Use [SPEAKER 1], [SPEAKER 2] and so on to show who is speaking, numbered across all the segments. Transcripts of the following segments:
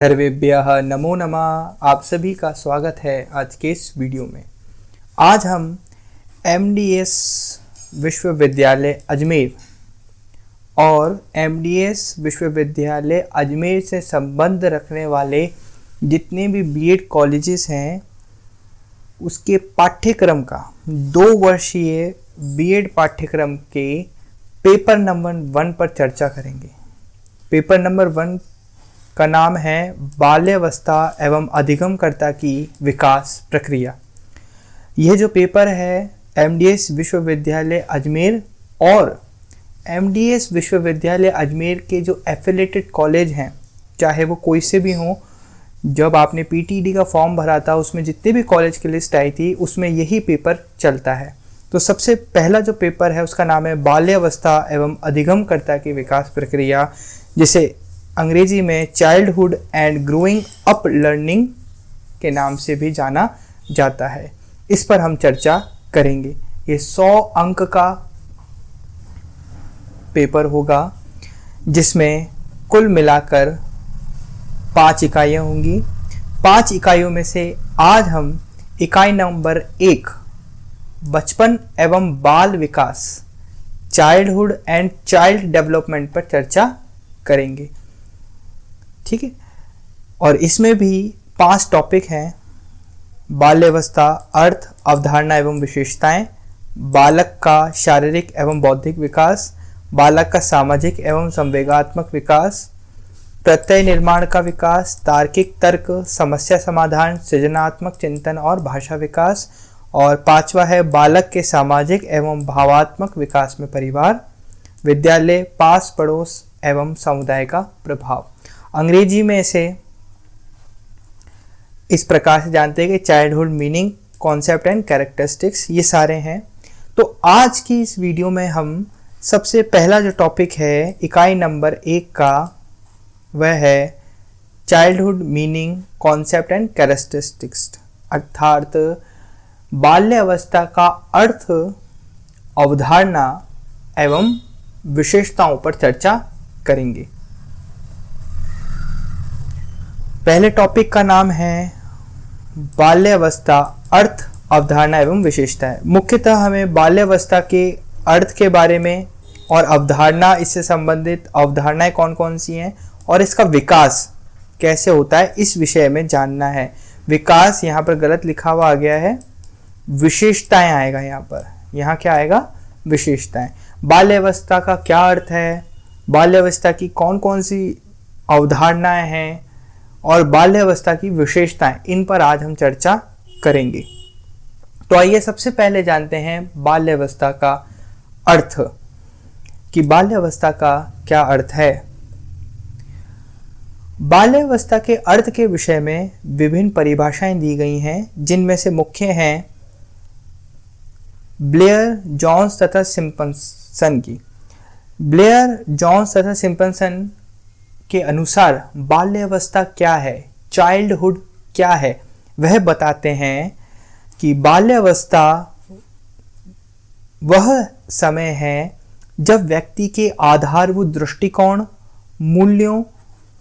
[SPEAKER 1] सर्वेभ्यः नमो नमः। आप सभी का स्वागत है आज के इस वीडियो में। आज हम एमडीएस विश्वविद्यालय अजमेर और एमडीएस विश्वविद्यालय अजमेर से संबंध रखने वाले जितने भी बीएड कॉलेजेस हैं उसके पाठ्यक्रम का 2 वर्षीय बीएड पाठ्यक्रम के पेपर नंबर 1 पर चर्चा करेंगे। पेपर नंबर 1 का नाम है बाल्यावस्था एवं अधिगमकर्ता की विकास प्रक्रिया। यह जो पेपर है एमडीएस विश्वविद्यालय अजमेर और एमडीएस विश्वविद्यालय अजमेर के जो एफिलेटेड कॉलेज हैं, चाहे वो कोई से भी हों, जब आपने पीटीडी का फॉर्म भरा था उसमें जितने भी कॉलेज की लिस्ट आई थी उसमें यही पेपर चलता है। तो सबसे पहला जो पेपर है उसका नाम है बाल्यावस्था एवं अधिगमकर्ता की विकास प्रक्रिया, जिसे अंग्रेजी में childhood and growing up learning के नाम से भी जाना जाता है। इस पर हम चर्चा करेंगे। ये 100 अंक का पेपर होगा जिसमें कुल मिलाकर 5 इकाइयाँ होंगी। 5 इकाइयों में से आज हम इकाई नंबर 1 बचपन एवं बाल विकास, चाइल्डहुड एंड चाइल्ड डेवलपमेंट पर चर्चा करेंगे। ठीक है, और इसमें भी 5 टॉपिक हैं। बाल्यावस्था, अर्थ, अवधारणा एवं विशेषताएं, बालक का शारीरिक एवं बौद्धिक विकास, बालक का सामाजिक एवं संवेगात्मक विकास, प्रत्यय निर्माण का विकास, तार्किक तर्क, समस्या समाधान, सृजनात्मक चिंतन और भाषा विकास, और 5वां है बालक के सामाजिक एवं भावात्मक विकास में परिवार, विद्यालय, पास पड़ोस एवं समुदाय का प्रभाव। अंग्रेजी में इसे इस प्रकार से जानते हैं कि childhood meaning, concept and characteristics, ये सारे हैं। तो आज की इस वीडियो में हम सबसे पहला जो टॉपिक है इकाई नंबर 1 का, वह है childhood meaning, concept and characteristics, अर्थात बाल्यावस्था का अर्थ, अवधारणा एवं विशेषताओं पर चर्चा करेंगे। पहले टॉपिक का नाम है बाल्यावस्था, अर्थ, अवधारणा एवं विशेषताएं। मुख्यतः हमें बाल्यावस्था के अर्थ के बारे में और अवधारणा, इससे संबंधित अवधारणाएं कौन कौन सी हैं और इसका विकास कैसे होता है, इस विषय में जानना है। विकास यहाँ पर गलत लिखा हुआ आ गया है, विशेषताएं आएगा यहाँ पर। यहाँ क्या आएगा? विशेषताएं। बाल्यावस्था का क्या अर्थ है, बाल्यावस्था की कौन कौन सी अवधारणाएं हैं और बाल्यावस्था की विशेषताएं, इन पर आज हम चर्चा करेंगे। तो आइए सबसे पहले जानते हैं बाल्यावस्था का अर्थ, कि बाल्यावस्था का क्या अर्थ है। बाल्यावस्था के अर्थ के विषय में विभिन्न परिभाषाएं दी गई हैं, जिनमें से मुख्य हैं ब्लेयर, जॉन्स तथा सिम्पसन की। ब्लेयर, जॉन्स तथा सिम्पसन के अनुसार बाल्यावस्था क्या है, चाइल्डहुड क्या है, वह बताते हैं कि बाल्यावस्था वह समय है जब व्यक्ति के आधारभूत दृष्टिकोण, मूल्यों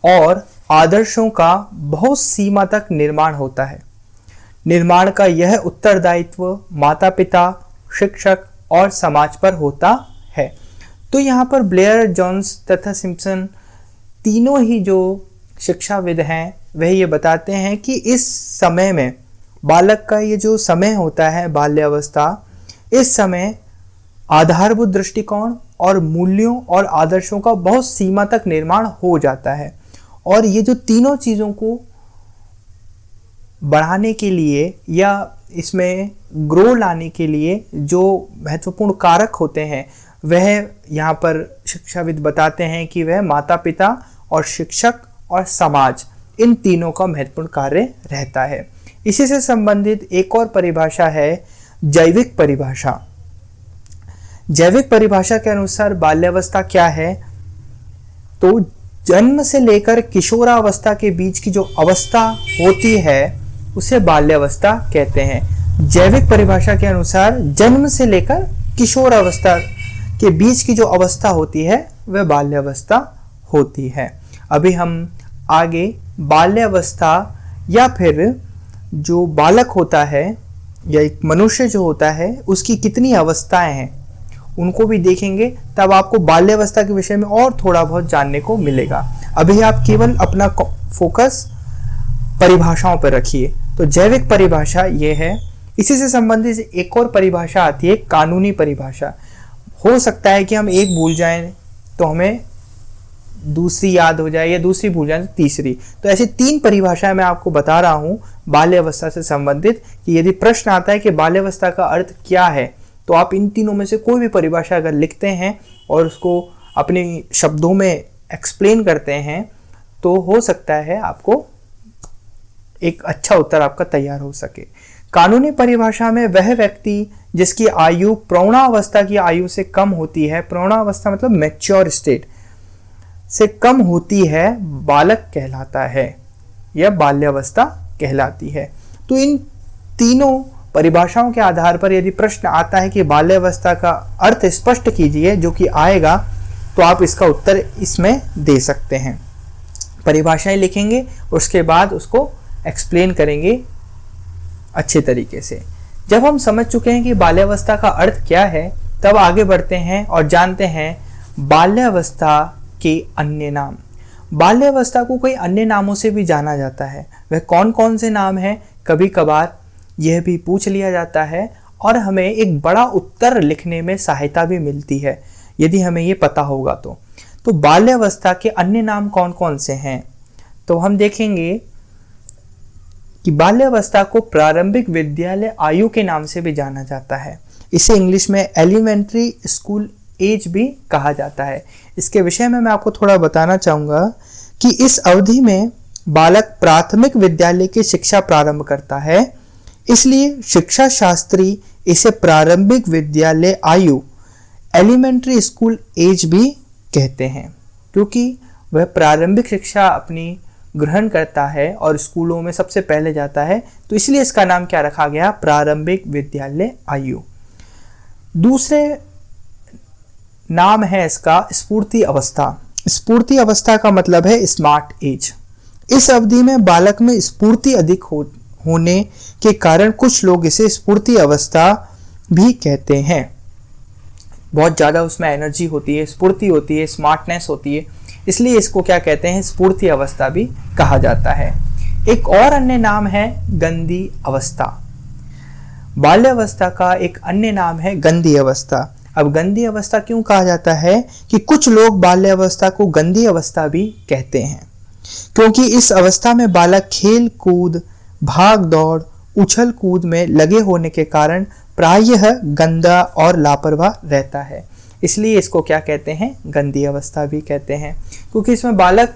[SPEAKER 1] और आदर्शों का बहुत सीमा तक निर्माण होता है। निर्माण का यह उत्तरदायित्व माता पिता, शिक्षक और समाज पर होता है। तो यहाँ पर ब्लेयर, जॉन्स तथा सिम्पसन तीनों ही जो शिक्षाविद हैं वह ये बताते हैं कि इस समय में बालक का ये जो समय होता है बाल्यावस्था, इस समय आधारभूत दृष्टिकोण और मूल्यों और आदर्शों का बहुत सीमा तक निर्माण हो जाता है। और ये जो तीनों चीज़ों को बढ़ाने के लिए या इसमें ग्रो लाने के लिए जो महत्वपूर्ण कारक होते हैं, वह यहाँ पर शिक्षाविद बताते हैं कि वह माता पिता और शिक्षक और समाज, इन तीनों का महत्वपूर्ण कार्य रहता है। इसी से संबंधित एक और परिभाषा है जैविक परिभाषा। जैविक परिभाषा के अनुसार बाल्यावस्था क्या है, तो जन्म से लेकर किशोरावस्था के बीच की जो अवस्था होती है उसे बाल्यावस्था कहते हैं। जैविक परिभाषा के अनुसार जन्म से लेकर किशोरावस्था के बीच की जो अवस्था होती है वह बाल्यावस्था होती है। अभी हम आगे बाल्यावस्था या फिर जो बालक होता है या एक मनुष्य जो होता है उसकी कितनी अवस्थाएं हैं उनको भी देखेंगे, तब आपको बाल्यावस्था के विषय में और थोड़ा बहुत जानने को मिलेगा। अभी आप केवल अपना फोकस परिभाषाओं पर रखिए। तो जैविक परिभाषा ये है। इसी से संबंधित एक और परिभाषा आती है कानूनी परिभाषा। हो सकता है कि हम एक भूल जाएं तो हमें दूसरी याद हो जाए या दूसरी भूल जाए तो तीसरी। तो ऐसी 3 परिभाषाएं मैं आपको बता रहा हूं बाल्यावस्था से संबंधित, कि यदि प्रश्न आता है कि बाल्यावस्था का अर्थ क्या है तो आप इन तीनों में से कोई भी परिभाषा अगर लिखते हैं और उसको अपने शब्दों में एक्सप्लेन करते हैं तो हो सकता है आपको एक अच्छा उत्तर आपका तैयार हो सके। कानूनी परिभाषा में वह व्यक्ति जिसकी आयु प्रौढ़ावस्था की आयु से कम होती है, प्रौढ़ावस्था मतलब मैच्योर स्टेट से कम होती है, बालक कहलाता है या बाल्यावस्था कहलाती है। तो इन तीनों परिभाषाओं के आधार पर यदि प्रश्न आता है कि बाल्यावस्था का अर्थ स्पष्ट कीजिए, जो कि आएगा, तो आप इसका उत्तर इसमें दे सकते हैं। परिभाषाएं लिखेंगे, उसके बाद उसको एक्सप्लेन करेंगे अच्छे तरीके से। जब हम समझ चुके हैं कि बाल्यावस्था का अर्थ क्या है, तब आगे बढ़ते हैं और जानते हैं बाल्यावस्था के अन्य नाम। बाल्यावस्था को कई अन्य नामों से भी जाना जाता है। वह कौन कौन से नाम हैं, कभी कभार यह भी पूछ लिया जाता है और हमें एक बड़ा उत्तर लिखने में सहायता भी मिलती है यदि हमें ये पता होगा तो बाल्यावस्था के अन्य नाम कौन कौन से हैं, तो हम देखेंगे कि बाल्यावस्था को प्रारंभिक विद्यालय आयु के नाम से भी जाना जाता है। इसे इंग्लिश में एलिमेंट्री स्कूल एज भी कहा जाता है। इसके विषय में मैं आपको थोड़ा बताना चाहूँगा कि इस अवधि में बालक प्राथमिक विद्यालय की शिक्षा प्रारंभ करता है, इसलिए शिक्षा शास्त्री इसे प्रारंभिक विद्यालय आयु एलिमेंट्री स्कूल एज भी कहते हैं, क्योंकि वह प्रारंभिक शिक्षा अपनी ग्रहण करता है और स्कूलों में सबसे पहले जाता है, तो इसलिए इसका नाम क्या रखा गया, प्रारंभिक विद्यालय आयु। दूसरे नाम है इसका स्फूर्ति अवस्था। स्फूर्ति अवस्था का मतलब है स्मार्ट एज। इस अवधि में बालक में स्फूर्ति अधिक होने के कारण कुछ लोग इसे स्फूर्ति अवस्था भी कहते हैं। बहुत ज़्यादा उसमें एनर्जी होती है, स्फूर्ति होती है, स्मार्टनेस होती है, इसलिए इसको क्या कहते हैं, स्फूर्ति अवस्था भी कहा जाता है। एक और अन्य नाम है गंदी अवस्था। बाल्यावस्था का एक अन्य नाम है गंदी अवस्था। अब गंदी अवस्था क्यों कहा जाता है कि कुछ लोग बाल्यावस्था को गंदी अवस्था भी कहते हैं, क्योंकि इस अवस्था में बालक खेल कूद, भाग दौड़, उछल कूद में लगे होने के कारण प्रायः गंदा और लापरवाह रहता है, इसलिए इसको क्या कहते हैं, गंदी अवस्था भी कहते हैं। क्योंकि इसमें बालक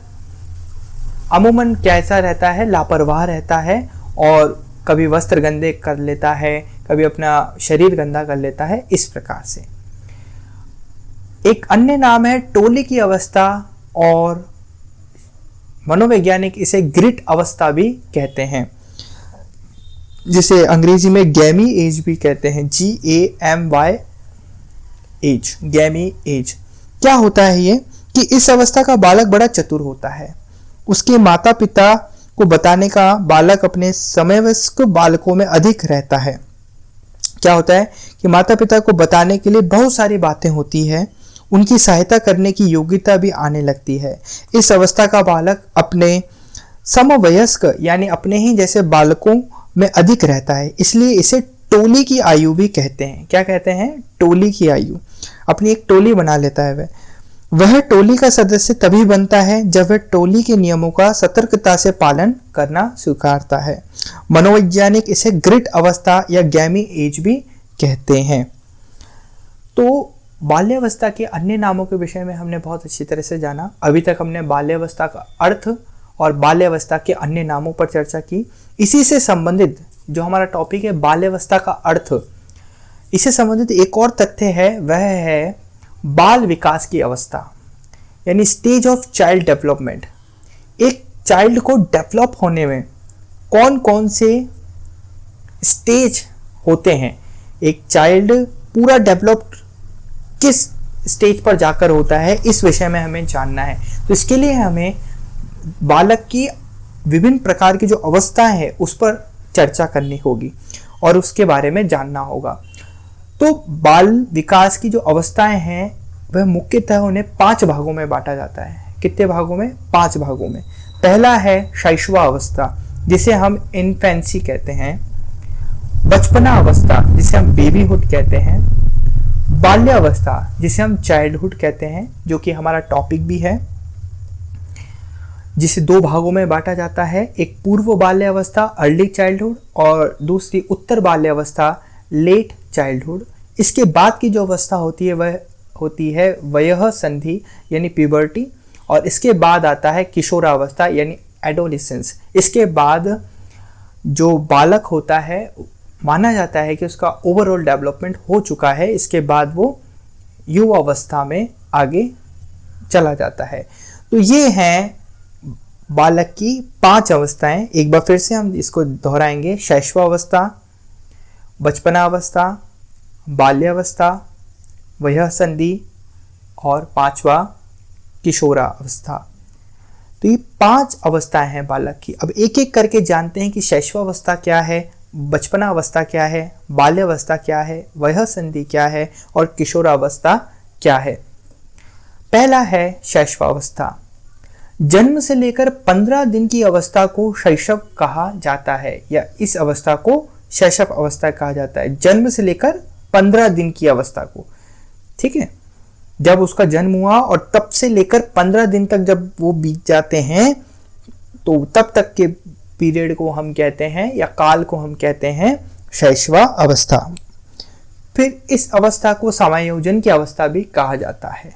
[SPEAKER 1] अमूमन कैसा रहता है, लापरवाह रहता है और कभी वस्त्र गंदे कर लेता है, कभी अपना शरीर गंदा कर लेता है, इस प्रकार से। एक अन्य नाम है टोली की अवस्था और मनोवैज्ञानिक इसे ग्रिट अवस्था भी कहते हैं, जिसे अंग्रेजी में गैमी एज भी कहते हैं, GAMY एज, गैमी एज। क्या होता है ये कि इस अवस्था का बालक बड़ा चतुर होता है। उसके माता पिता को बताने का बालक अपने समवयस्क बालकों में अधिक रहता है। क्या होता है कि माता पिता को बताने के लिए बहुत सारी बातें होती है, उनकी सहायता करने की योग्यता भी आने लगती है। इस अवस्था का बालक अपने समवयस्क यानी अपने ही जैसे बालकों में अधिक रहता है, इसलिए इसे टोली की आयु भी कहते हैं। क्या कहते हैं, टोली की आयु। अपनी एक टोली बना लेता है वह टोली का सदस्य तभी बनता है जब वह टोली के नियमों का सतर्कता से पालन करना स्वीकारता है। मनोवैज्ञानिक इसे ग्रिट अवस्था या गैमी एज भी कहते हैं। तो बाल्यावस्था के अन्य नामों के विषय में हमने बहुत अच्छी तरह से जाना। अभी तक हमने बाल्यावस्था का अर्थ और बाल्यावस्था के अन्य नामों पर चर्चा की। इसी से संबंधित जो हमारा टॉपिक है बाल्यावस्था का अर्थ, इससे संबंधित एक और तथ्य है, वह है बाल विकास की अवस्था यानी स्टेज ऑफ चाइल्ड डेवलपमेंट। एक चाइल्ड को डेवलप होने में कौन कौन से स्टेज होते हैं, एक चाइल्ड पूरा डेवलप्ड किस स्टेज पर जाकर होता है, इस विषय में हमें जानना है। तो इसके लिए हमें बालक की विभिन्न प्रकार की जो अवस्थाएं हैं उस पर चर्चा करनी होगी और उसके बारे में जानना होगा। तो बाल विकास की जो अवस्थाएं हैं वह मुख्यतः उन्हें 5 भागों में बांटा जाता है। कितने भागों में? 5 भागों में। पहला है शैशवावस्था, जिसे हम इन्फेंसी कहते हैं। बचपना अवस्था, जिसे हम बेबीहुड कहते हैं। बाल्यावस्था, जिसे हम चाइल्डहुड कहते हैं, जो कि हमारा टॉपिक भी है, जिसे 2 भागों में बांटा जाता है। एक पूर्व बाल्यावस्था अर्ली चाइल्डहुड और दूसरी उत्तर बाल्यावस्था लेट चाइल्डहुड। इसके बाद की जो अवस्था होती है वह होती है वयः संधि यानी प्यूबर्टी, और इसके बाद आता है किशोरावस्था यानी एडोलिसेंस। इसके बाद जो बालक होता है माना जाता है कि उसका ओवरऑल डेवलपमेंट हो चुका है, इसके बाद वो युवावस्था में आगे चला जाता है। तो ये हैं बालक की 5 अवस्थाएं। एक बार फिर से हम इसको दोहराएंगे। शैशवावस्था, बचपनावस्था, बाल्यावस्था, वयः संधि और 5वां किशोरावस्था। तो ये 5 अवस्थाएं हैं बालक की। अब एक एक करके जानते हैं कि शैशवावस्था क्या है, बचपनावस्था क्या है, बाल्यावस्था क्या है, वयः संधि क्या है और किशोरावस्था क्या है। पहला है शैशवावस्था। जन्म से लेकर 15 दिन की अवस्था को शैशव कहा जाता है, या इस अवस्था को शैशव अवस्था कहा जाता है। जन्म से लेकर 15 दिन की अवस्था को, ठीक है, जब उसका जन्म हुआ और तब से लेकर 15 दिन तक जब वो बीत जाते हैं तो तब तक के पीरियड को हम कहते हैं या काल को हम कहते हैं शैशवा अवस्था। फिर इस अवस्था को समायोजन की अवस्था भी कहा जाता है,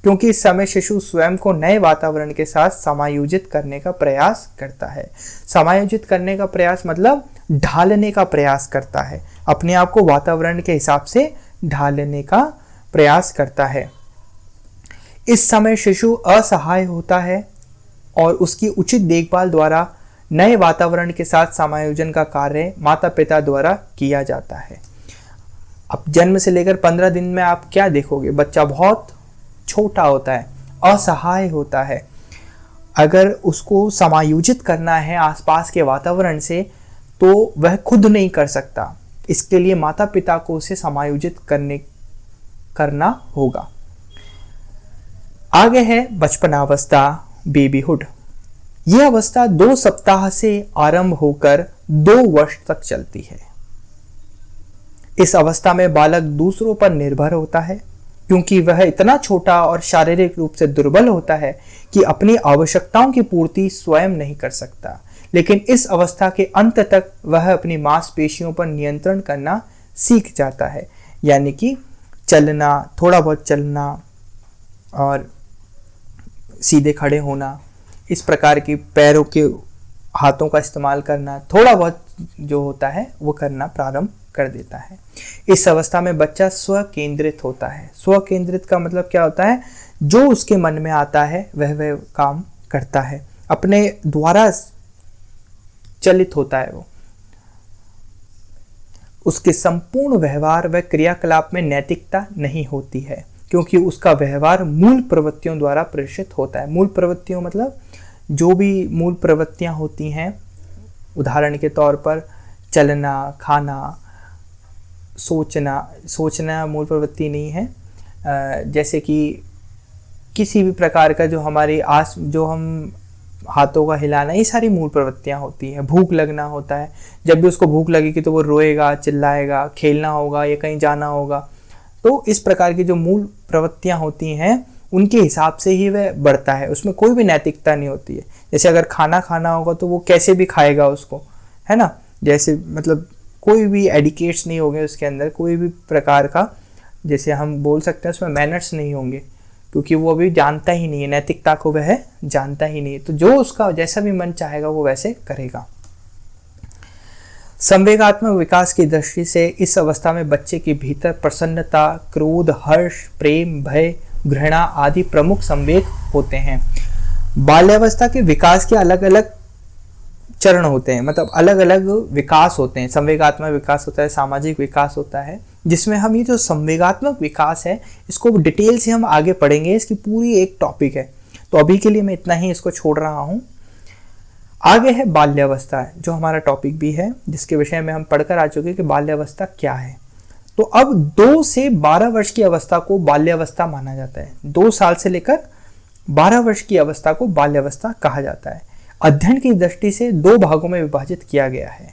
[SPEAKER 1] क्योंकि इस समय शिशु स्वयं को नए वातावरण के साथ समायोजित करने का प्रयास करता है। समायोजित करने का प्रयास मतलब ढालने का प्रयास करता है, अपने आप को वातावरण के हिसाब से ढालने का प्रयास करता है। इस समय शिशु असहाय होता है और उसकी उचित देखभाल द्वारा नए वातावरण के साथ समायोजन का कार्य माता पिता द्वारा किया जाता है। अब जन्म से लेकर 15 दिन में आप क्या देखोगे? बच्चा बहुत छोटा होता है, असहाय होता है। अगर उसको समायोजित करना है आसपास के वातावरण से तो वह खुद नहीं कर सकता, इसके लिए माता पिता को उसे समायोजित करना होगा। आगे है बचपनावस्था, बेबीहुड। यह अवस्था 2 सप्ताह से आरंभ होकर 2 वर्ष तक चलती है। इस अवस्था में बालक दूसरों पर निर्भर होता है, क्योंकि वह इतना छोटा और शारीरिक रूप से दुर्बल होता है कि अपनी आवश्यकताओं की पूर्ति स्वयं नहीं कर सकता। लेकिन इस अवस्था के अंत तक वह अपनी मांसपेशियों पर नियंत्रण करना सीख जाता है, यानी कि चलना, थोड़ा बहुत चलना और सीधे खड़े होना, इस प्रकार की पैरों के हाथों का इस्तेमाल करना, थोड़ा बहुत जो होता है वो करना प्रारंभ कर देता है। इस अवस्था में बच्चा स्व केंद्रित होता है। स्व केंद्रित का मतलब क्या होता है? जो उसके मन में आता है वह काम करता है, अपने द्वारा चलित होता है वो। उसके संपूर्ण व्यवहार व क्रियाकलाप में नैतिकता नहीं होती है, क्योंकि उसका व्यवहार मूल प्रवृत्तियों द्वारा प्रेषित होता है। मूल प्रवृत्तियों मतलब जो भी मूल प्रवृत्तियां होती हैं, उदाहरण के तौर पर चलना, खाना, सोचना मूल प्रवृत्ति नहीं है। जैसे कि किसी भी प्रकार का जो हमारी जो हम हाथों का हिलाना, ये सारी मूल प्रवृत्तियां होती हैं। भूख लगना होता है, जब भी उसको भूख लगेगी तो वो रोएगा, चिल्लाएगा, खेलना होगा या कहीं जाना होगा। तो इस प्रकार की जो मूल प्रवृत्तियां होती हैं उनके हिसाब से ही वह बढ़ता है, उसमें कोई भी नैतिकता नहीं होती है। जैसे अगर खाना खाना होगा तो वो कैसे भी खाएगा उसको, है ना। जैसे मतलब कोई भी एडिकेट्स नहीं होंगे उसके अंदर, कोई भी प्रकार का, जैसे हम बोल सकते हैं उसमें मैनर्स नहीं होंगे, क्योंकि वो अभी जानता ही नहीं है, नैतिकता को वह जानता ही नहीं है। तो जो उसका जैसा भी मन चाहेगा वो वैसे करेगा। संवेगात्मक विकास की दृष्टि से इस अवस्था में बच्चे के भीतर प्रसन्नता, क्रोध, हर्ष, प्रेम, भय, घृणा आदि प्रमुख संवेग होते हैं। बाल्यावस्था के विकास के अलग अलग चरण होते हैं, मतलब अलग अलग विकास होते हैं। संवेगात्मक विकास होता है, सामाजिक विकास होता है, जिसमें हम ये जो संवेगात्मक विकास है इसको डिटेल से हम आगे पढ़ेंगे, इसकी पूरी एक टॉपिक है। तो अभी के लिए मैं इतना ही इसको छोड़ रहा हूँ। आगे है बाल्यावस्था, जो हमारा टॉपिक भी है, जिसके विषय में हम पढ़कर आ चुके कि बाल्यावस्था क्या है। तो अब 2 से 12 वर्ष की अवस्था को बाल्यावस्था माना जाता है। 2 साल से लेकर 12 वर्ष की अवस्था को बाल्यावस्था कहा जाता है। अध्ययन की दृष्टि से 2 भागों में विभाजित किया गया है।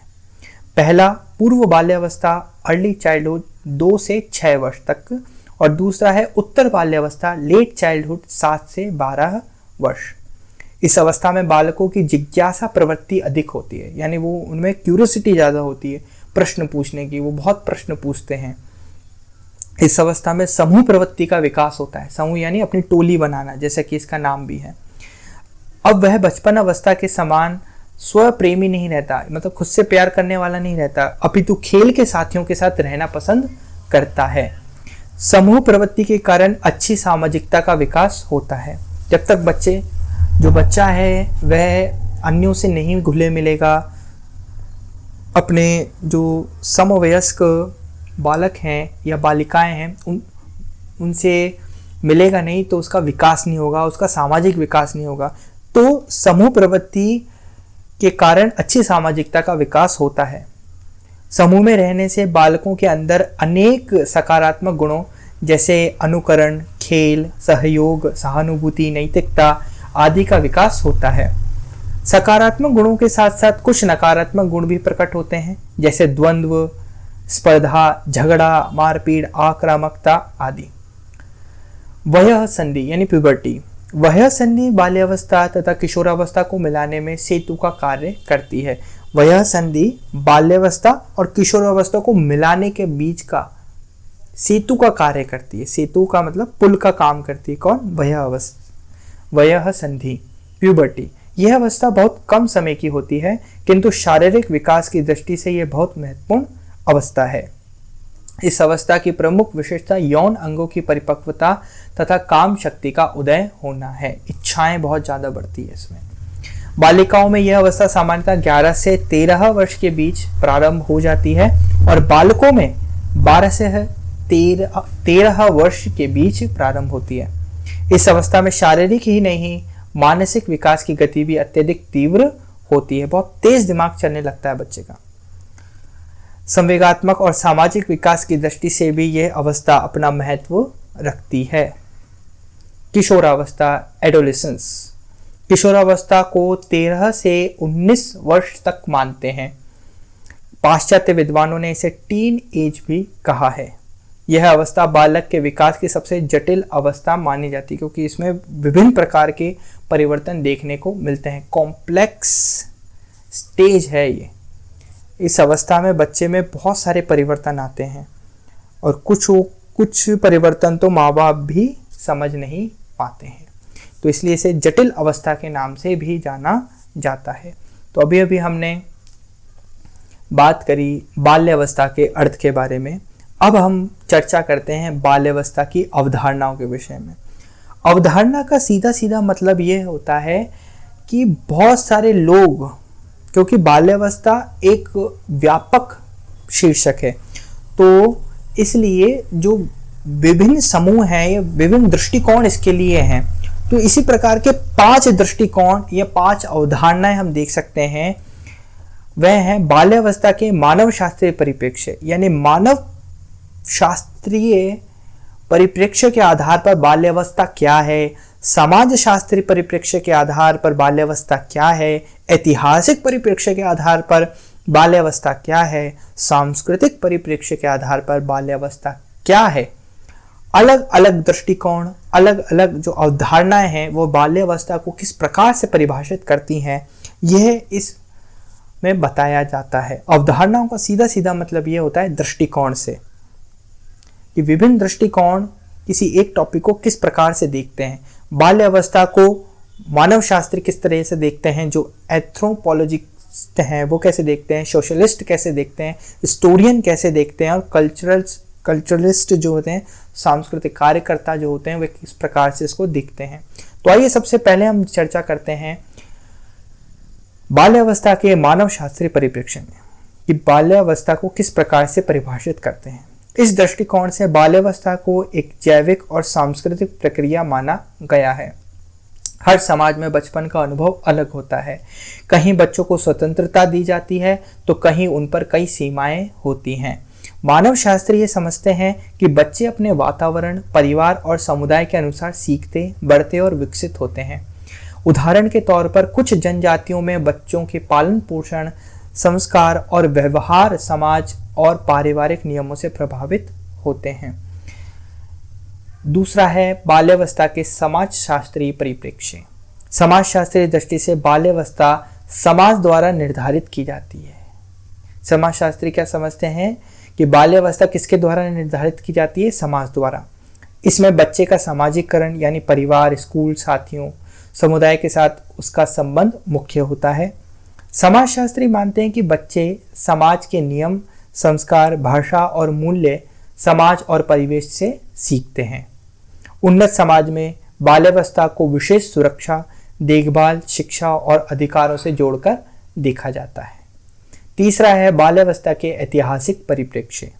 [SPEAKER 1] पहला पूर्व बाल्यावस्था, अर्ली चाइल्डहुड 2 से 6 वर्ष तक, और दूसरा है उत्तर बाल्यावस्था, लेट चाइल्डहुड 7 से 12 वर्ष। इस अवस्था में बालकों की जिज्ञासा प्रवृत्ति अधिक होती है, यानी वो उनमें क्यूरियोसिटी ज़्यादा होती है प्रश्न पूछने की, वो बहुत प्रश्न पूछते हैं। इस अवस्था में समूह प्रवृत्ति का विकास होता है। समूह यानी अपनी टोली बनाना, जैसा कि इसका नाम भी है। अब वह बचपन अवस्था के समान स्व प्रेमी नहीं रहता, मतलब खुद से प्यार करने वाला नहीं रहता, अपितु खेल के साथियों के साथ रहना पसंद करता है। समूह प्रवृत्ति के कारण अच्छी सामाजिकता का विकास होता है। जब तक जो बच्चा है वह अन्यों से नहीं घुले मिलेगा, अपने जो समवयस्क बालक हैं या बालिकाएं हैं उनसे मिलेगा नहीं, तो उसका विकास नहीं होगा, उसका सामाजिक विकास नहीं होगा। तो समूह प्रवृत्ति के कारण अच्छी सामाजिकता का विकास होता है। समूह में रहने से बालकों के अंदर अनेक सकारात्मक गुणों जैसे अनुकरण, खेल, सहयोग, सहानुभूति, नैतिकता आदि का विकास होता है। सकारात्मक गुणों के साथ साथ कुछ नकारात्मक गुण भी प्रकट होते हैं, जैसे द्वंद्व, स्पर्धा, झगड़ा, मारपीट, आक्रामकता आदि। वयः संधि यानी प्यूबर्टी, वयः संधि बाल्यावस्था तथा किशोरावस्था को मिलाने में सेतु का कार्य करती है। वयः संधि बाल्यावस्था और किशोरावस्था को मिलाने के बीच का सेतु का कार्य करती है। सेतु का मतलब पुल का काम करती है। कौन? वयः संधि, प्यूबर्टी। यह अवस्था बहुत कम समय की होती है, किंतु शारीरिक विकास की दृष्टि से यह बहुत महत्वपूर्ण अवस्था है। इस अवस्था की प्रमुख विशेषता यौन अंगों की परिपक्वता तथा काम शक्ति का उदय होना है। इच्छाएं बहुत ज्यादा बढ़ती है इसमें। बालिकाओं में यह अवस्था सामान्यतः 11 से 13 वर्ष के बीच प्रारंभ हो जाती है और बालकों में 12 से 13 वर्ष के बीच प्रारंभ होती है। इस अवस्था में शारीरिक ही नहीं, मानसिक विकास की गति भी अत्यधिक तीव्र होती है। बहुत तेज दिमाग चलने लगता है बच्चे का। संवेगात्मक और सामाजिक विकास की दृष्टि से भी यह अवस्था अपना महत्व रखती है। किशोरावस्था, एडोलेसेंस। किशोरावस्था को 13 से 19 वर्ष तक मानते हैं। पाश्चात्य विद्वानों ने इसे टीन एज भी कहा है। यह अवस्था बालक के विकास की सबसे जटिल अवस्था मानी जाती है, क्योंकि इसमें विभिन्न प्रकार के परिवर्तन देखने को मिलते हैं। कॉम्प्लेक्स स्टेज है ये। इस अवस्था में बच्चे में बहुत सारे परिवर्तन आते हैं और कुछ परिवर्तन तो माँ बाप भी समझ नहीं पाते हैं, तो इसलिए इसे जटिल अवस्था के नाम से भी जाना जाता है। तो अभी अभी हमने बात करी बाल्यावस्था के अर्थ के बारे में। अब हम चर्चा करते हैं बाल्यावस्था की अवधारणाओं के विषय में। अवधारणा का सीधा सीधा मतलब ये होता है कि बहुत सारे लोग, क्योंकि बाल्यावस्था एक व्यापक शीर्षक है, तो इसलिए जो विभिन्न समूह हैं या विभिन्न दृष्टिकोण इसके लिए हैं, तो इसी प्रकार के 5 दृष्टिकोण या 5 अवधारणाएं हम देख सकते हैं। वह है बाल्यावस्था के मानव शास्त्रीय परिप्रेक्ष्य, यानी मानव शास्त्रीय परिप्रेक्ष्य के आधार पर बाल्यावस्था क्या है, समाज शास्त्रीय परिप्रेक्ष्य के आधार पर बाल्यावस्था क्या है, ऐतिहासिक परिप्रेक्ष्य के आधार पर बाल्यावस्था क्या है, सांस्कृतिक परिप्रेक्ष्य के आधार पर बाल्यावस्था क्या है। अलग अलग दृष्टिकोण, अलग अलग जो अवधारणाएं हैं वो बाल्यावस्था को किस प्रकार से परिभाषित करती हैं, यह इस में बताया जाता है। अवधारणाओं का सीधा सीधा मतलब यह होता है दृष्टिकोण से, कि विभिन्न दृष्टिकोण किसी एक टॉपिक को किस प्रकार से देखते हैं। बाल्यावस्था को मानव शास्त्री किस तरह से देखते हैं, जो एंथ्रोपोलॉजिस्ट हैं वो कैसे देखते हैं, सोशलिस्ट कैसे देखते हैं, हिस्टोरियन कैसे देखते हैं, और कल्चरलिस्ट जो होते हैं, सांस्कृतिक कार्यकर्ता जो होते हैं, वे किस प्रकार से इसको देखते हैं। तो आइए सबसे पहले हम चर्चा करते हैं बाल्यावस्था के मानव शास्त्रीय परिप्रेक्ष्य में, कि बाल्यावस्था को किस प्रकार से परिभाषित करते हैं। इस दृष्टिकोण से बाल्यावस्था को एक जैविक और सांस्कृतिक प्रक्रिया माना गया है। हर समाज में बचपन का अनुभव अलग होता है। कहीं बच्चों को स्वतंत्रता दी जाती है तो कहीं उन पर कई सीमाएं होती हैं। मानव शास्त्री ये समझते हैं कि बच्चे अपने वातावरण, परिवार और समुदाय के अनुसार सीखते, बढ़ते और विकसित होते हैं। उदाहरण के तौर पर कुछ जनजातियों में बच्चों के पालन पोषण, संस्कार और व्यवहार समाज और पारिवारिक नियमों से प्रभावित होते हैं। दूसरा है बाल्यावस्था के समाजशास्त्रीय परिप्रेक्ष्य। समाजशास्त्रीय दृष्टि से बाल्यावस्था समाज द्वारा निर्धारित की जाती है। समाजशास्त्री क्या समझते हैं कि बाल्यावस्था किसके द्वारा निर्धारित की जाती है? समाज द्वारा। इसमें बच्चे का सामाजिकरण यानी परिवार, स्कूल, साथियों, समुदाय के साथ उसका संबंध मुख्य होता है। समाजशास्त्री मानते हैं कि बच्चे समाज के नियम, संस्कार, भाषा और मूल्य समाज और परिवेश से सीखते हैं। उन्नत समाज में बाल्यावस्था को विशेष सुरक्षा, देखभाल, शिक्षा और अधिकारों से जोड़कर देखा जाता है। तीसरा है बाल्यावस्था के ऐतिहासिक परिप्रेक्ष्य।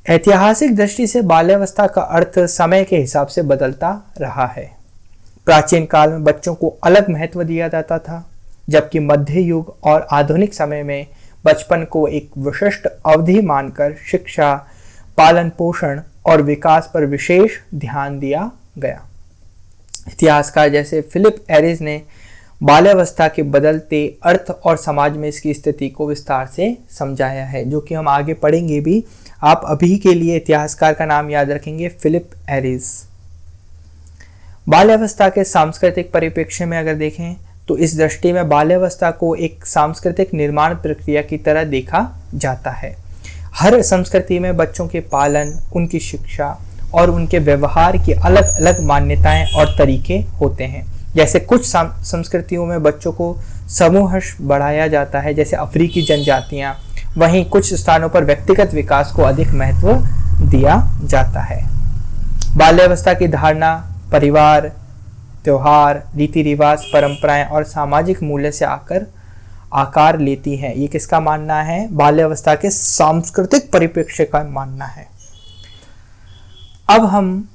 [SPEAKER 1] ऐतिहासिक दृष्टि से बाल्यावस्था का अर्थ समय के हिसाब से बदलता रहा है। प्राचीन काल में बच्चों को अलग महत्व दिया जाता था, जबकि मध्य युग और आधुनिक समय में बचपन को एक विशिष्ट अवधि मानकर शिक्षा, पालन पोषण और विकास पर विशेष ध्यान दिया गया। इतिहासकार जैसे फिलिप एरिस ने बाल्यावस्था के बदलते अर्थ और समाज में इसकी स्थिति को विस्तार से समझाया है, जो कि हम आगे पढ़ेंगे भी। आप अभी के लिए इतिहासकार का नाम याद रखेंगे, फिलिप एरिस। बाल्यावस्था के सांस्कृतिक परिप्रेक्ष्य में अगर देखें तो इस दृष्टि में बाल्यावस्था को एक सांस्कृतिक निर्माण प्रक्रिया की तरह देखा जाता है। हर संस्कृति में बच्चों के पालन, उनकी शिक्षा और उनके व्यवहार की अलग अलग मान्यताएं और तरीके होते हैं। जैसे कुछ संस्कृतियों में बच्चों को समूहश बढ़ाया जाता है, जैसे अफ्रीकी जनजातियां, वहीं कुछ स्थानों पर व्यक्तिगत विकास को अधिक महत्व दिया जाता है। बाल्यावस्था की धारणा परिवार, त्योहार, रीति रिवाज, परंपराएं और सामाजिक मूल्य से आकार लेती है। ये किसका मानना है? बाल्यावस्था के सांस्कृतिक परिप्रेक्ष्य का मानना है। अब हम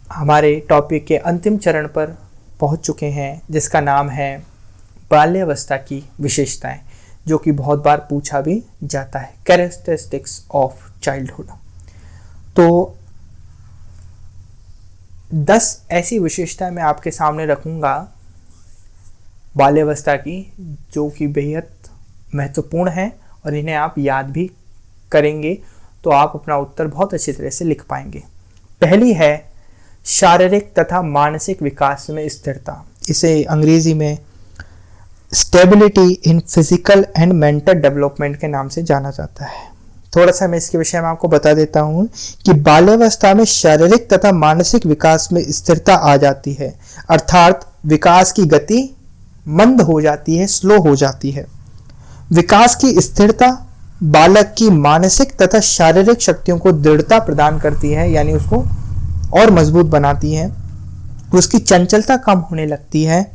[SPEAKER 1] हमारे टॉपिक के अंतिम चरण पर पहुंच चुके हैं, जिसका नाम है बाल्यावस्था की विशेषताएं, जो कि बहुत बार पूछा भी जाता है, कैरेक्टरिस्टिक्स ऑफ चाइल्डहुड। तो 10 ऐसी विशेषताएं मैं आपके सामने रखूंगा बाल्यावस्था की, जो कि बेहद महत्वपूर्ण है और इन्हें आप याद भी करेंगे तो आप अपना उत्तर बहुत अच्छी तरह से लिख पाएंगे। पहली है शारीरिक तथा मानसिक विकास में स्थिरता। इसे अंग्रेजी में stability in physical and mental development के नाम से जाना जाता है। थोड़ा सा मैं इसके विषय में आपको बता देता हूं कि बाल्यावस्था में शारीरिक तथा मानसिक विकास में स्थिरता आ जाती है, अर्थात विकास की गति मंद हो जाती है, स्लो हो जाती है। विकास की स्थिरता बालक की मानसिक तथा शारीरिक शक्तियों को दृढ़ता प्रदान करती है, यानी उसको और मजबूत बनाती है। उसकी चंचलता कम होने लगती है,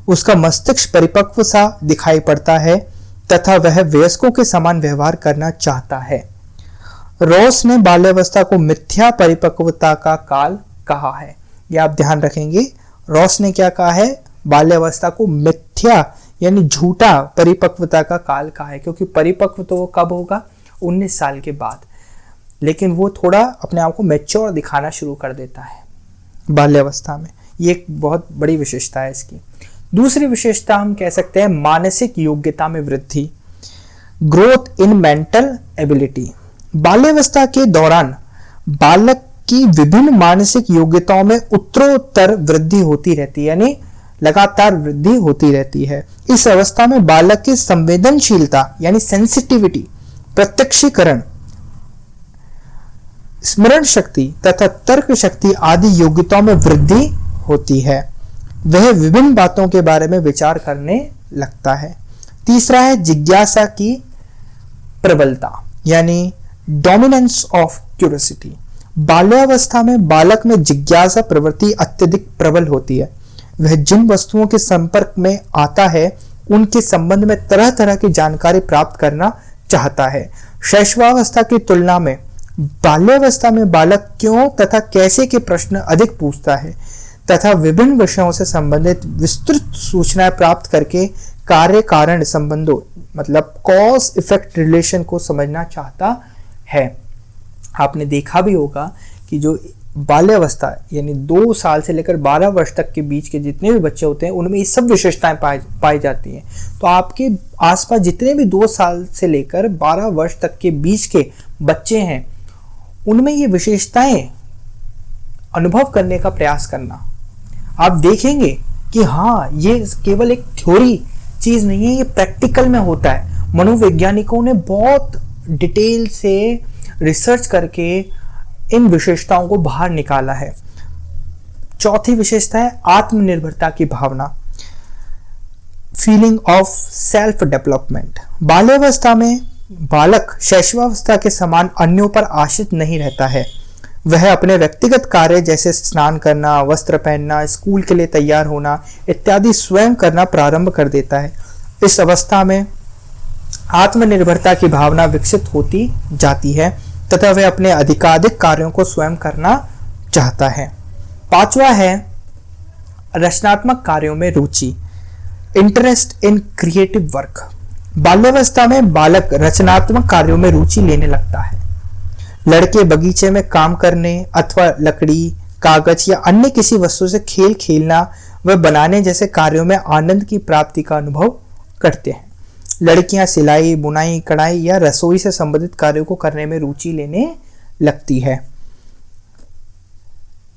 [SPEAKER 1] उसका मस्तिष्क परिपक्व सा दिखाई पड़ता है तथा वह वयस्कों के समान व्यवहार करना चाहता है। रॉस ने बाल्यावस्था को मिथ्या परिपक्वता का काल कहा है। यह आप ध्यान रखेंगे, रॉस ने क्या कहा है? बाल्यावस्था को मिथ्या यानी झूठा परिपक्वता का काल कहा है, क्योंकि परिपक्व तो वो कब होगा? 19 साल के बाद, लेकिन वो थोड़ा अपने आप को मैच्योर दिखाना शुरू कर देता है बाल्यावस्था में। ये एक बहुत बड़ी विशेषता है इसकी। दूसरी विशेषता हम कह सकते हैं मानसिक योग्यता में वृद्धि, ग्रोथ इन मेंटल एबिलिटी। बाल्यावस्था के दौरान बालक की विभिन्न मानसिक योग्यताओं में उत्तरोत्तर वृद्धि होती रहती है, यानी लगातार वृद्धि होती रहती है। इस अवस्था में बालक की संवेदनशीलता यानी सेंसिटिविटी, प्रत्यक्षीकरण, स्मरण शक्ति तथा तर्क शक्ति आदि योग्यताओं में वृद्धि होती है। वह विभिन्न बातों के बारे में विचार करने लगता है। तीसरा है जिज्ञासा की प्रबलता यानी डोमिनेंस ऑफ क्यूरियोसिटी। बाल्यावस्था में बालक में जिज्ञासा प्रवृत्ति अत्यधिक प्रबल होती है। वह जिन वस्तुओं के संपर्क में आता है उनके संबंध में तरह तरह की जानकारी प्राप्त करना चाहता है। शैशवावस्था की तुलना में बाल्यावस्था में बालक क्यों तथा कैसे के प्रश्न अधिक पूछता है। तथा विभिन्न विषयों से संबंधित विस्तृत सूचनाएं प्राप्त करके कार्य कारण संबंधों मतलब कॉज इफेक्ट रिलेशन को समझना चाहता है। आपने देखा भी होगा कि जो बाल्यावस्था यानी 2 साल से लेकर 12 वर्ष तक के बीच के जितने भी बच्चे होते हैं उनमें ये सब विशेषताएं पाई जाती हैं। तो आपके आसपास जितने भी 2 साल से लेकर 12 वर्ष तक के बीच के बच्चे हैं उनमें ये विशेषताएं अनुभव करने का प्रयास करना। आप देखेंगे कि हाँ, ये केवल एक थ्योरी चीज नहीं है, ये प्रैक्टिकल में होता है। मनोवैज्ञानिकों ने बहुत डिटेल से रिसर्च करके इन विशेषताओं को बाहर निकाला है। चौथी विशेषता है आत्मनिर्भरता की भावना, फीलिंग ऑफ सेल्फ डेवलपमेंट। बाल्यावस्था में बालक शैशवावस्था के समान अन्यों पर आश्रित नहीं रहता है। वह अपने व्यक्तिगत कार्य जैसे स्नान करना, वस्त्र पहनना, स्कूल के लिए तैयार होना इत्यादि स्वयं करना प्रारंभ कर देता है। इस अवस्था में आत्मनिर्भरता की भावना विकसित होती जाती है तथा वह अपने अधिकाधिक कार्यों को स्वयं करना चाहता है। 5वां है रचनात्मक कार्यों में रुचि, इंटरेस्ट इन क्रिएटिव वर्क। बाल्यावस्था में बालक रचनात्मक कार्यों में रुचि लेने लगता है। लड़के बगीचे में काम करने अथवा लकड़ी, कागज या अन्य किसी वस्तु से खेल खेलना व बनाने जैसे कार्यों में आनंद की प्राप्ति का अनुभव करते हैं। लड़कियां सिलाई, बुनाई, कढ़ाई या रसोई से संबंधित कार्यों को करने में रुचि लेने लगती है।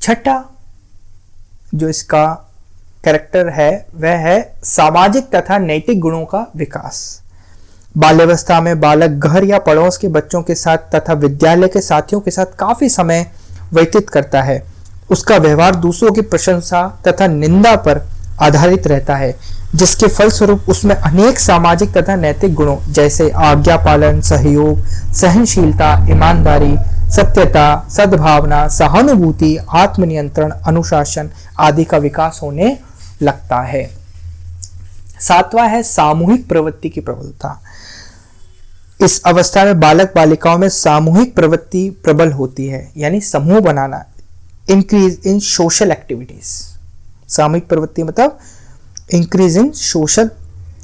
[SPEAKER 1] 6ठा जो इसका कैरेक्टर है वह है सामाजिक तथा नैतिक गुणों का विकास। बाल्यावस्था में बालक घर या पड़ोस के बच्चों के साथ तथा विद्यालय के साथियों के साथ काफी समय व्यतीत करता है। उसका व्यवहार दूसरों की प्रशंसा तथा निंदा पर आधारित रहता है, जिसके फलस्वरूप उसमें अनेक सामाजिक तथा नैतिक गुणों जैसे आज्ञा पालन, सहयोग, सहनशीलता, ईमानदारी, सत्यता, सद्भावना, सहानुभूति, आत्मनियंत्रण, अनुशासन आदि का विकास होने लगता है। 7वां है सामूहिक प्रवृत्ति की प्रबलता। इस अवस्था में बालक बालिकाओं में सामूहिक प्रवृत्ति प्रबल होती है, यानी समूह बनाना, इंक्रीज इन सोशल एक्टिविटीज। सामूहिक प्रवृत्ति मतलब इंक्रीज इन सोशल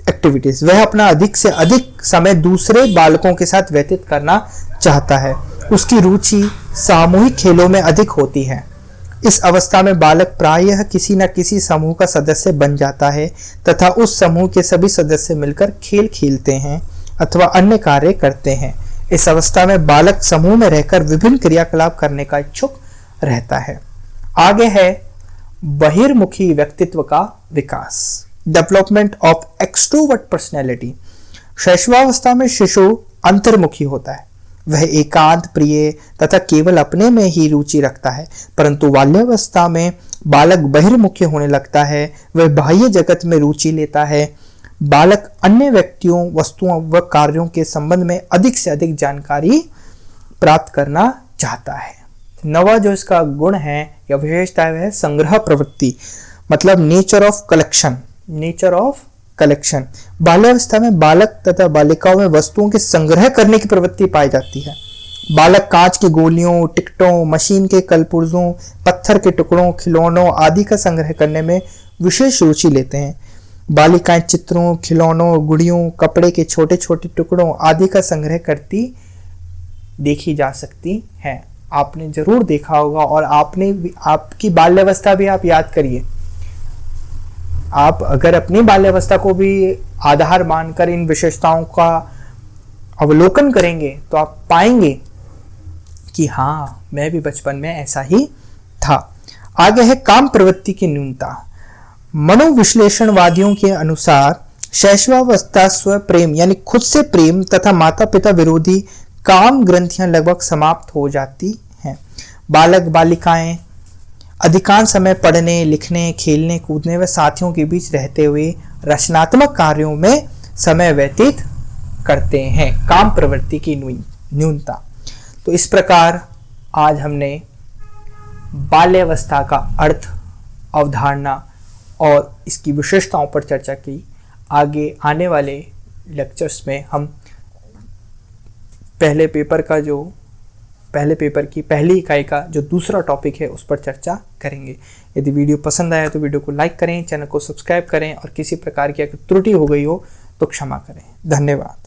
[SPEAKER 1] एक्टिविटीज। वह अपना अधिक से अधिक समय दूसरे बालकों के साथ व्यतीत करना चाहता है। उसकी रुचि सामूहिक खेलों में अधिक होती है। इस अवस्था में बालक प्रायः किसी न किसी समूह का सदस्य बन जाता है तथा उस समूह के सभी सदस्य मिलकर खेल खेलते हैं अथवा अन्य कार्य करते हैं। इस अवस्था में बालक समूह में रहकर विभिन्न क्रियाकलाप करने का इच्छुक रहता है। आगे है बहिर्मुखी व्यक्तित्व का विकास, डेवलपमेंट ऑफ एक्सट्रोवर्ट पर्सनैलिटी। शैशवावस्था में शिशु अंतर्मुखी होता है। वह एकांत प्रिय तथा केवल अपने में ही रुचि रखता है, परंतु बाल्यावस्था में बालक बहिर्मुखी होने लगता है। वह बाह्य जगत में रुचि लेता है। बालक अन्य व्यक्तियों, वस्तुओं व कार्यों के संबंध में अधिक से अधिक जानकारी प्राप्त करना चाहता है। 9वां जो इसका गुण है या विशेषता है संग्रह प्रवृत्ति, मतलब nature of collection. Nature of collection. बाल्यावस्था में बालक तथा बालिकाओं में वस्तुओं के संग्रह करने की प्रवृत्ति पाई जाती है। बालक कांच की गोलियों, टिकटों, मशीन के कलपुर्जों, पत्थर के टुकड़ों, खिलौनों आदि का संग्रह करने में विशेष रुचि लेते हैं। बालिकाएं चित्रों, खिलौनों, गुड़ियों, कपड़े के छोटे छोटे टुकड़ों आदि का संग्रह करती देखी जा सकती हैं। आपने जरूर देखा होगा और आपकी बाल्यावस्था भी आप याद करिए। आप अगर अपनी बाल्यावस्था को भी आधार मानकर इन विशेषताओं का अवलोकन करेंगे तो आप पाएंगे कि हाँ, मैं भी बचपन में ऐसा ही था। आगे है काम प्रवृत्ति की न्यूनता। मनोविश्लेषणवादियों के अनुसार शैशवावस्था स्व प्रेम यानी खुद से प्रेम तथा माता पिता विरोधी काम ग्रंथियां लगभग समाप्त हो जाती हैं। बालक बालिकाएं अधिकांश समय पढ़ने, लिखने, खेलने, कूदने व साथियों के बीच रहते हुए रचनात्मक कार्यों में समय व्यतीत करते हैं। काम प्रवृत्ति की न्यूनता। तो इस प्रकार आज हमने बाल्यावस्था का अर्थ, अवधारणा और इसकी विशेषताओं पर चर्चा की। आगे आने वाले लेक्चर्स में हम पहले पेपर का जो पहले पेपर की पहली इकाई का जो दूसरा टॉपिक है उस पर चर्चा करेंगे। यदि वीडियो पसंद आया तो वीडियो को लाइक करें, चैनल को सब्सक्राइब करें और किसी प्रकार की अगर त्रुटि हो गई हो तो क्षमा करें। धन्यवाद।